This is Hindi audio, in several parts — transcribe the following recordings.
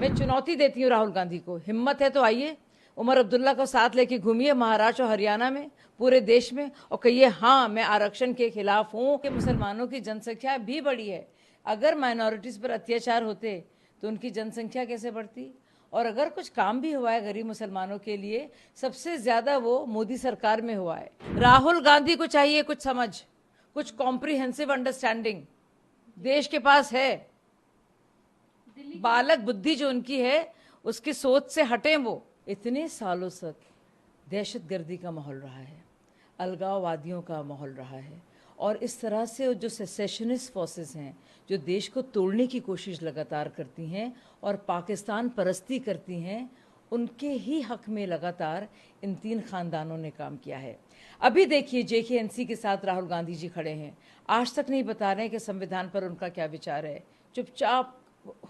मैं चुनौती देती हूँ राहुल गांधी को, हिम्मत है तो आइए, उमर अब्दुल्ला को साथ लेके घूमिए महाराष्ट्र और हरियाणा में, पूरे देश में, और कहिए हाँ मैं आरक्षण के खिलाफ हूँ। कि मुसलमानों की जनसंख्या भी बढ़ी है, अगर माइनॉरिटीज पर अत्याचार होते तो उनकी जनसंख्या कैसे बढ़ती। और अगर कुछ काम भी हुआ है गरीब मुसलमानों के लिए, सबसे ज्यादा वो मोदी सरकार में हुआ है। राहुल गांधी को चाहिए कुछ समझ, कुछ कॉम्प्रिहेंसिव अंडरस्टैंडिंग देश के पास है। बालक बुद्धि जो उनकी है उसकी सोच से हटें। वो इतने सालों तक दहशतगर्दी का माहौल रहा है, अलगाववादियों का माहौल रहा है, और इस तरह से जो सेसेशनिस्ट फोर्सेस हैं जो देश को तोड़ने की कोशिश लगातार करती हैं और पाकिस्तान परस्ती करती हैं, उनके ही हक में लगातार इन तीन खानदानों ने काम किया है। अभी देखिए JK-NC के साथ राहुल गांधी जी खड़े हैं, आज तक नहीं बता रहे हैं कि संविधान पर उनका क्या विचार है, चुपचाप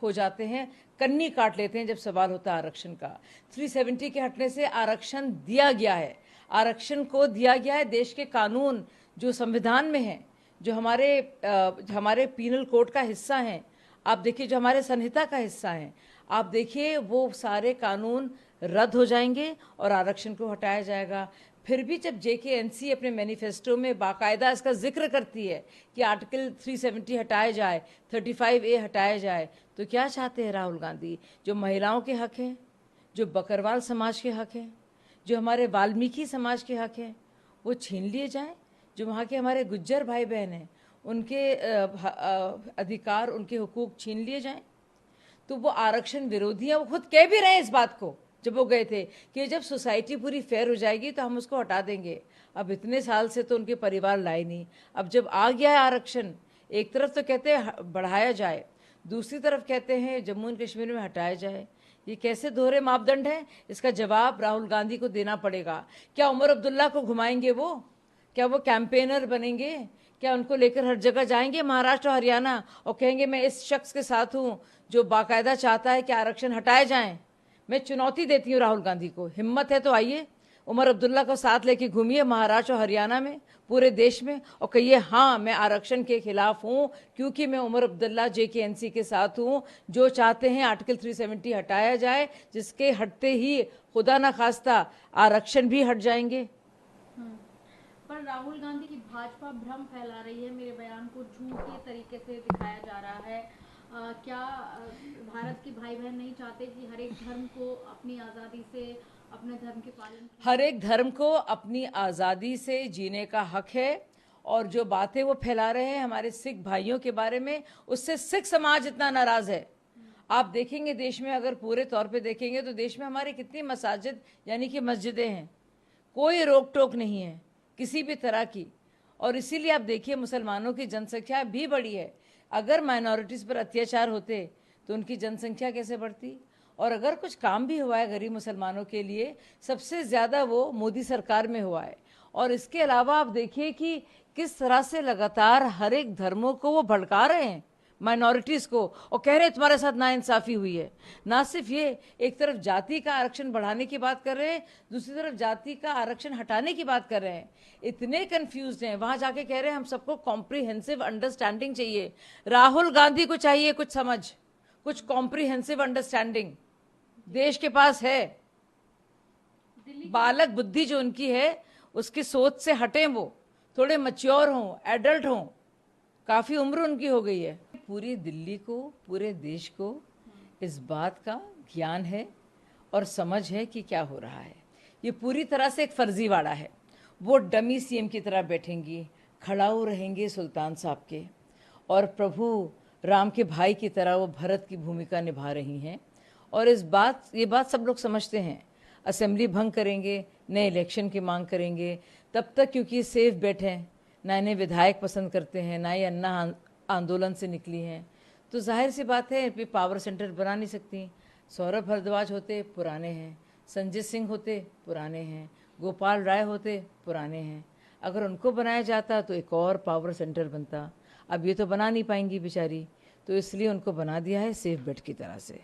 हो जाते हैं, कन्नी काट लेते हैं जब सवाल होता है आरक्षण का। 370 के हटने से आरक्षण दिया गया है, आरक्षण को दिया गया है देश के कानून जो संविधान में है, जो हमारे पीनल कोड का हिस्सा है, आप देखिए जो हमारे संहिता का हिस्सा है, आप देखिए वो सारे कानून रद्द हो जाएंगे और आरक्षण को हटाया जाएगा। फिर भी जब JK-NC अपने मैनिफेस्टो में बाकायदा इसका जिक्र करती है कि आर्टिकल 370 हटाया जाए, 35A हटाया जाए, तो क्या चाहते हैं राहुल गांधी? जो महिलाओं के हक हैं, जो बकरवाल समाज के हक हैं, जो हमारे वाल्मीकि समाज के हक हैं, वो छीन लिए जाएं। जो वहाँ के हमारे गुज्जर भाई बहन हैं उनके अधिकार, उनके हुकूक छीन लिए जाएं। तो वो आरक्षण विरोधी है, वो खुद कह भी रहे हैं इस बात को जब वो गए थे कि जब सोसाइटी पूरी फेयर हो जाएगी तो हम उसको हटा देंगे। अब इतने साल से तो उनके परिवार लाए नहीं, अब जब आ गया है आरक्षण, एक तरफ तो कहते हैं बढ़ाया जाए, दूसरी तरफ कहते हैं जम्मू एंड कश्मीर में हटाया जाए। ये कैसे दोहरे मापदंड हैं? इसका जवाब राहुल गांधी को देना पड़ेगा। क्या उमर अब्दुल्ला को घुमाएंगे वो? क्या वो कैंपेनर बनेंगे? क्या उनको लेकर हर जगह जाएंगे महाराष्ट्र और हरियाणा और कहेंगे मैं इस शख्स के साथ हूं जो बाकायदा चाहता है कि आरक्षण हटाए जाएं? मैं चुनौती देती हूँ राहुल गांधी को, हिम्मत है तो आइए, उमर अब्दुल्ला को साथ लेके घूमिए महाराष्ट्र और हरियाणा में, पूरे देश में, और कहिए हाँ मैं आरक्षण के खिलाफ हूँ, क्योंकि मैं उमर अब्दुल्ला JK-NC के साथ हूँ जो चाहते हैं आर्टिकल 370 हटाया जाए, जिसके हटते ही खुदा न खास्ता आरक्षण भी हट जाएंगे। पर राहुल गांधी की भाजपा भ्रम फैला रही है, मेरे बयान को झूठे तरीके से दिखाया जा रहा है। क्या भारत के भाई बहन नहीं चाहते कि हर एक धर्म को अपनी आज़ादी से अपने धर्म के पालन? हर एक धर्म को अपनी आज़ादी से जीने का हक है, और जो बातें वो फैला रहे हैं हमारे सिख भाइयों के बारे में, उससे सिख समाज इतना नाराज है। आप देखेंगे देश में, अगर पूरे तौर पे देखेंगे तो देश में हमारे कितनी मसाजिद यानी कि मस्जिदें हैं, कोई रोक टोक नहीं है किसी भी तरह की। और इसीलिए आप देखिए मुसलमानों की जनसंख्या भी बढ़ी है, अगर माइनॉरिटीज़ पर अत्याचार होते तो उनकी जनसंख्या कैसे बढ़ती। और अगर कुछ काम भी हुआ है गरीब मुसलमानों के लिए, सबसे ज़्यादा वो मोदी सरकार में हुआ है। और इसके अलावा आप देखिए कि किस तरह से लगातार हर एक धर्मों को वो भड़का रहे हैं, माइनॉरिटीज़ को, और कह रहे हैं तुम्हारे साथ नाइंसाफ़ी हुई है। ना सिर्फ ये, एक तरफ जाति का आरक्षण बढ़ाने की बात कर रहे हैं, दूसरी तरफ जाति का आरक्षण हटाने की बात कर रहे हैं। इतने कंफ्यूज्ड हैं, वहाँ जाके कह रहे हैं हम सबको कॉम्प्रिहेंसिव अंडरस्टैंडिंग चाहिए। राहुल गांधी को चाहिए कुछ समझ, कुछ कॉम्प्रिहेंसिव अंडरस्टैंडिंग देश के पास है। बालक बुद्धि जो उनकी है उसकी सोच से हटें, वो थोड़े मैच्योर हों, एडल्ट हों, काफ़ी उम्र उनकी हो गई है। पूरी दिल्ली को, पूरे देश को इस बात का ज्ञान है और समझ है कि क्या हो रहा है। ये पूरी तरह से एक फर्जीवाड़ा है। वो डमी CM की तरह बैठेंगी, खड़ाऊ रहेंगे सुल्तान साहब के, और प्रभु राम के भाई की तरह वो भरत की भूमिका निभा रही हैं। और ये बात सब लोग समझते हैं। असेंबली भंग करेंगे, नए इलेक्शन की मांग करेंगे, तब तक क्योंकि सेफ बैठे हैं, ना इन्हें विधायक पसंद करते हैं, ना ये अन्ना आंदोलन से निकली हैं, तो जाहिर सी बात है भी पावर सेंटर बना नहीं सकती। सौरभ भारद्वाज होते पुराने हैं, संजय सिंह होते पुराने हैं, गोपाल राय होते पुराने हैं, अगर उनको बनाया जाता तो एक और पावर सेंटर बनता। अब ये तो बना नहीं पाएंगी बेचारी, तो इसलिए उनको बना दिया है सेफ बेड की तरह से।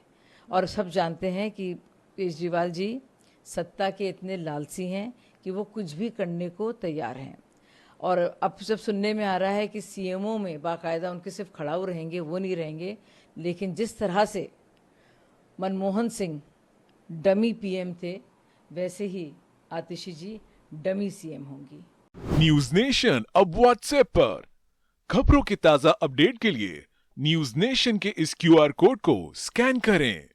और सब जानते हैं कि केजरीवाल जी सत्ता के इतने लालची हैं कि वो कुछ भी करने को तैयार हैं। और अब जब सुनने में आ रहा है कि CMO में बाकायदा उनके सिर्फ खड़ाऊ रहेंगे, वो नहीं रहेंगे, लेकिन जिस तरह से मनमोहन सिंह डमी पीएम थे, वैसे ही आतिशी जी डमी सीएम होंगी। न्यूज नेशन अब व्हाट्सएप पर। खबरों के ताजा अपडेट के लिए न्यूज नेशन के इस क्यूआर कोड को स्कैन करें।